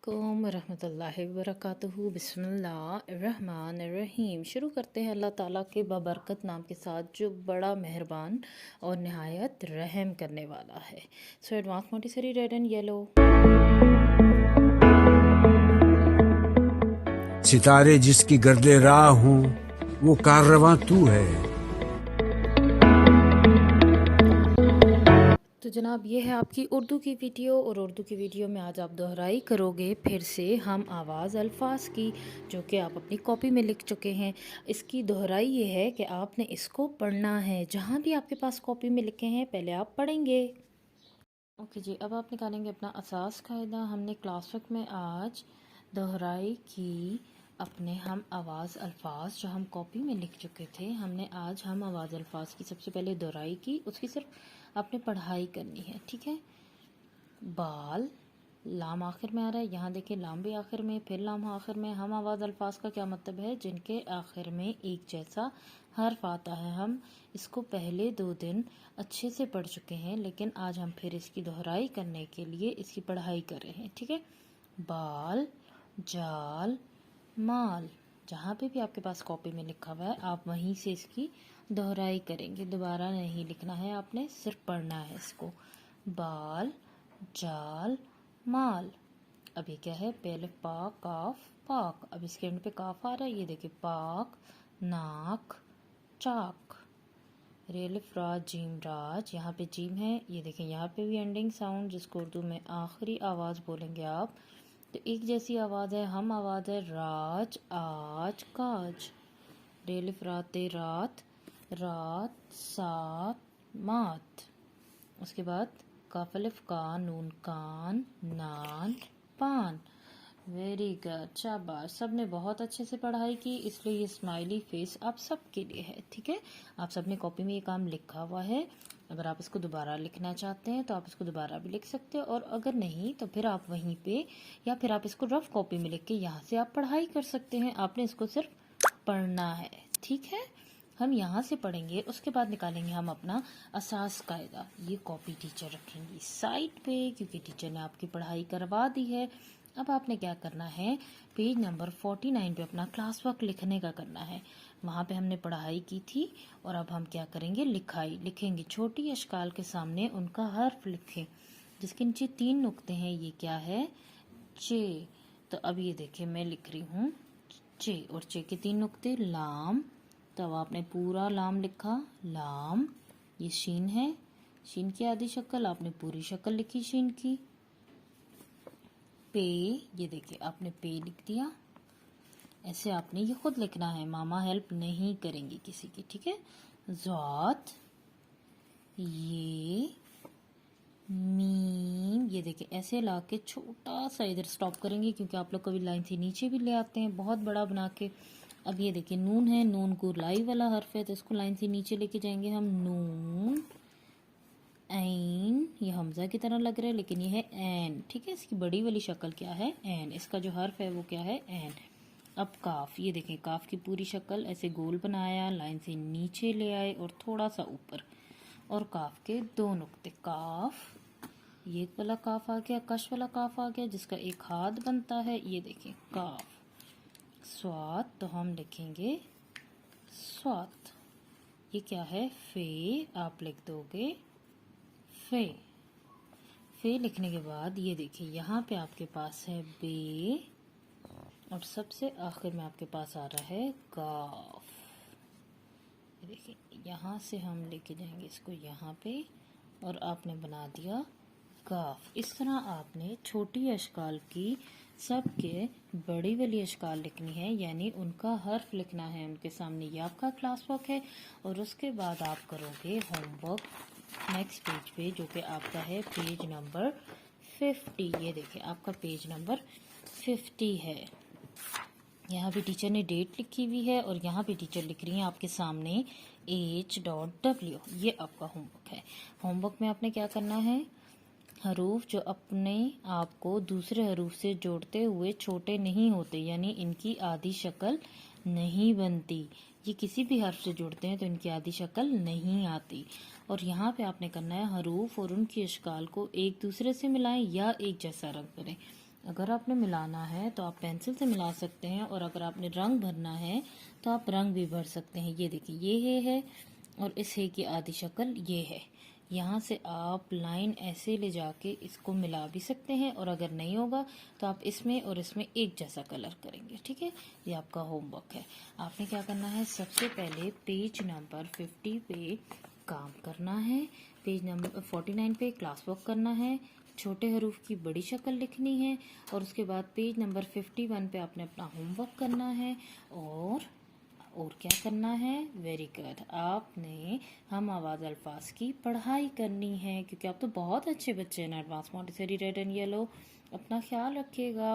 अस्सलामुअलैकुम रहमतुल्लाहि वबरकातुहू। बिस्मिल्लाहिर्रहमानिर्रहीम। शुरू करते हैं अल्लाह ताला के बबरकत नाम के साथ जो बड़ा मेहरबान और नहायत रहम करने वाला है। So advance Montessori red and yellow. सितारे जिसकी गर्दे राह हूँ वो काररवां तू है। तो जनाब ये है आपकी उर्दू की वीडियो, और उर्दू की वीडियो में आज आप दोहराई करोगे फिर से हम आवाज़ अल्फाज की, जो कि आप अपनी कॉपी में लिख चुके हैं। इसकी दोहराई ये है कि आपने इसको पढ़ना है, जहाँ भी आपके पास कॉपी में लिखे हैं पहले आप पढ़ेंगे। ओके जी, अब आप निकालेंगे अपना असास कायदा। हमने क्लास वर्क में आज दोहराई की अपने हम आवाज़ अल्फाज जो हम कॉपी में लिख चुके थे। हमने आज हम आवाज़ अल्फाज की सबसे पहले दोहराई की, उसकी सिर्फ आपने पढ़ाई करनी है, ठीक है। बाल, लाम आखिर में आ रहा है, यहाँ देखिए लाम भी आखिर में, फिर लाम आखिर में। हम आवाज़ अल्फाज का क्या मतलब है? जिनके आखिर में एक जैसा हर्फ आता है। हम इसको पहले 2 दिन अच्छे से पढ़ चुके हैं, लेकिन आज हम फिर इसकी दोहराई करने के लिए इसकी पढ़ाई कर रहे हैं, ठीक है। बाल, जाल, माल, जहाँ पे भी आपके पास कॉपी में लिखा हुआ है आप वहीं से इसकी दोहराई करेंगे। दोबारा नहीं लिखना है आपने, सिर्फ पढ़ना है इसको। बाल, जाल, माल। अब ये क्या है? पहले पा, काफ, पाक। अब इसके एंड पे काफ आ रहा है, ये देखिए पाक, नाक, चाक। रेल फ्रा जीम राज, यहाँ पे जीम है, ये देखें यहाँ पे भी एंडिंग साउंड, जिसको उर्दू में आखिरी आवाज़ बोलेंगे आप। तो एक जैसी आवाज़ है, हम आवाज़ है राज, आज, काज। रेल फ्राते रात, रात, सात, मात। उसके बाद काफ अलिफ का, नून कान, नान, पान। वेरी गुड, शाबाश। सब ने बहुत अच्छे से पढ़ाई की, इसलिए ये स्माइली फेस आप सब के लिए है, ठीक है। आप सब ने कॉपी में ये काम लिखा हुआ है। अगर आप इसको दोबारा लिखना चाहते हैं तो आप इसको दोबारा भी लिख सकते हो, और अगर नहीं तो फिर आप वहीं पे, या फिर आप इसको रफ कॉपी में लिख के यहाँ से आप पढ़ाई कर सकते हैं। आपने इसको सिर्फ पढ़ना है, ठीक है। हम यहाँ से पढ़ेंगे, उसके बाद निकालेंगे हम अपना असास कायदा। ये कॉपी टीचर रखेंगी साइड पे, क्योंकि टीचर ने आपकी पढ़ाई करवा दी है। अब आपने क्या करना है, पेज नंबर 49 पे अपना क्लास वर्क लिखने का करना है। वहाँ पे हमने पढ़ाई की थी, और अब हम क्या करेंगे, लिखाई लिखेंगे। छोटी अशकाल के सामने उनका हर्फ लिखें, जिसके नीचे 3 नुक्ते हैं। ये क्या है? चे। तो अब ये देखिए मैं लिख रही हूँ चे, और चे के 3 नुक्ते। लाम, तो अब आपने पूरा लाम लिखा, लाम। ये शीन है, शीन की आधी शक्ल, आपने पूरी शक्ल लिखी शीन की। पे, ये देखिए आपने पे लिख दिया। ऐसे आपने ये खुद लिखना है, मामा हेल्प नहीं करेंगी किसी की, ठीक है। ज़ात, ये, मीम, ये देखिए ऐसे ला के छोटा सा इधर स्टॉप करेंगे, क्योंकि आप लोग कभी लाइन से नीचे भी ले आते हैं बहुत बड़ा बना के। अब ये देखिए नून है, नून को लाई वाला हर्फ है, तो इसको लाइन से नीचे लेके जाएंगे हम। नून, ऐन, ये हमजा की तरह लग रहा है लेकिन ये है ऐन, ठीक है। इसकी बड़ी वाली शक्ल क्या है? ऐन। इसका जो हर्फ है वो क्या है? ऐन। अब काफ, ये देखें काफ की पूरी शक्ल, ऐसे गोल बनाया, लाइन से नीचे ले आए और थोड़ा सा ऊपर, और काफ के 2 नुक्ते। काफ, ये वाला काफ आ गया, कश वाला काफ आ गया, जिसका एक हाथ बनता है, ये देखें काफ। स्वात, तो हम लिखेंगे स्वात। ये क्या है? फे, आप लिख दोगे फे। फे लिखने के बाद ये देखिए यहाँ पे आपके पास है बे, और सबसे आखिर में आपके पास आ रहा है काफ। ये देखिए यहाँ से हम लेके जाएंगे इसको यहाँ पे, और आपने बना दिया काफ। इस तरह आपने छोटी अशकाल की सबके बड़ी वाली अशकाल लिखनी है, यानी उनका हर्फ लिखना है उनके सामने। ये आपका क्लास वर्क है, और उसके बाद आप करोगे होमवर्क नेक्स्ट पेज पे, जो कि आपका है पेज नंबर 50। ये देखिए आपका पेज नंबर 50 है। यहाँ पे टीचर ने डेट लिखी हुई है, और यहाँ पे टीचर लिख रही हैं आपके सामने H.W। ये आपका होमवर्क है। होमवर्क में आपने क्या करना है, हरूफ जो अपने आप को दूसरे हरूफ से जोड़ते हुए छोटे नहीं होते, यानी इनकी आधी शक्ल नहीं बनती। ये किसी भी हर्फ से जुड़ते हैं तो इनकी आधी शक्ल नहीं आती। और यहाँ पे आपने करना है हरूफ और उनकी अशकाल को एक दूसरे से मिलाएं या एक जैसा रंग करें। अगर आपने मिलाना है तो आप पेंसिल से मिला सकते हैं, और अगर आपने रंग भरना है तो आप रंग भी भर सकते हैं। ये देखिए, ये है और इस है की आधी शक्ल ये है। यहाँ से आप लाइन ऐसे ले जाके इसको मिला भी सकते हैं, और अगर नहीं होगा तो आप इसमें और इसमें एक जैसा कलर करेंगे। ठीक है, ये आपका होमवर्क है। आपने क्या करना है, सबसे पहले पेज नंबर 50 पे काम करना है, पेज नंबर 49 पे क्लास वर्क करना है, छोटे हरूफ की बड़ी शक्ल लिखनी है, और उसके बाद पेज नंबर 51 पे आपने अपना होमवर्क करना है। और क्या करना है, वेरी गुड, आपने हम आवाज़ अल्फाज की पढ़ाई करनी है, क्योंकि आप तो बहुत अच्छे बच्चे हैं। Advance Montessori red and yellow. अपना ख्याल रखिएगा।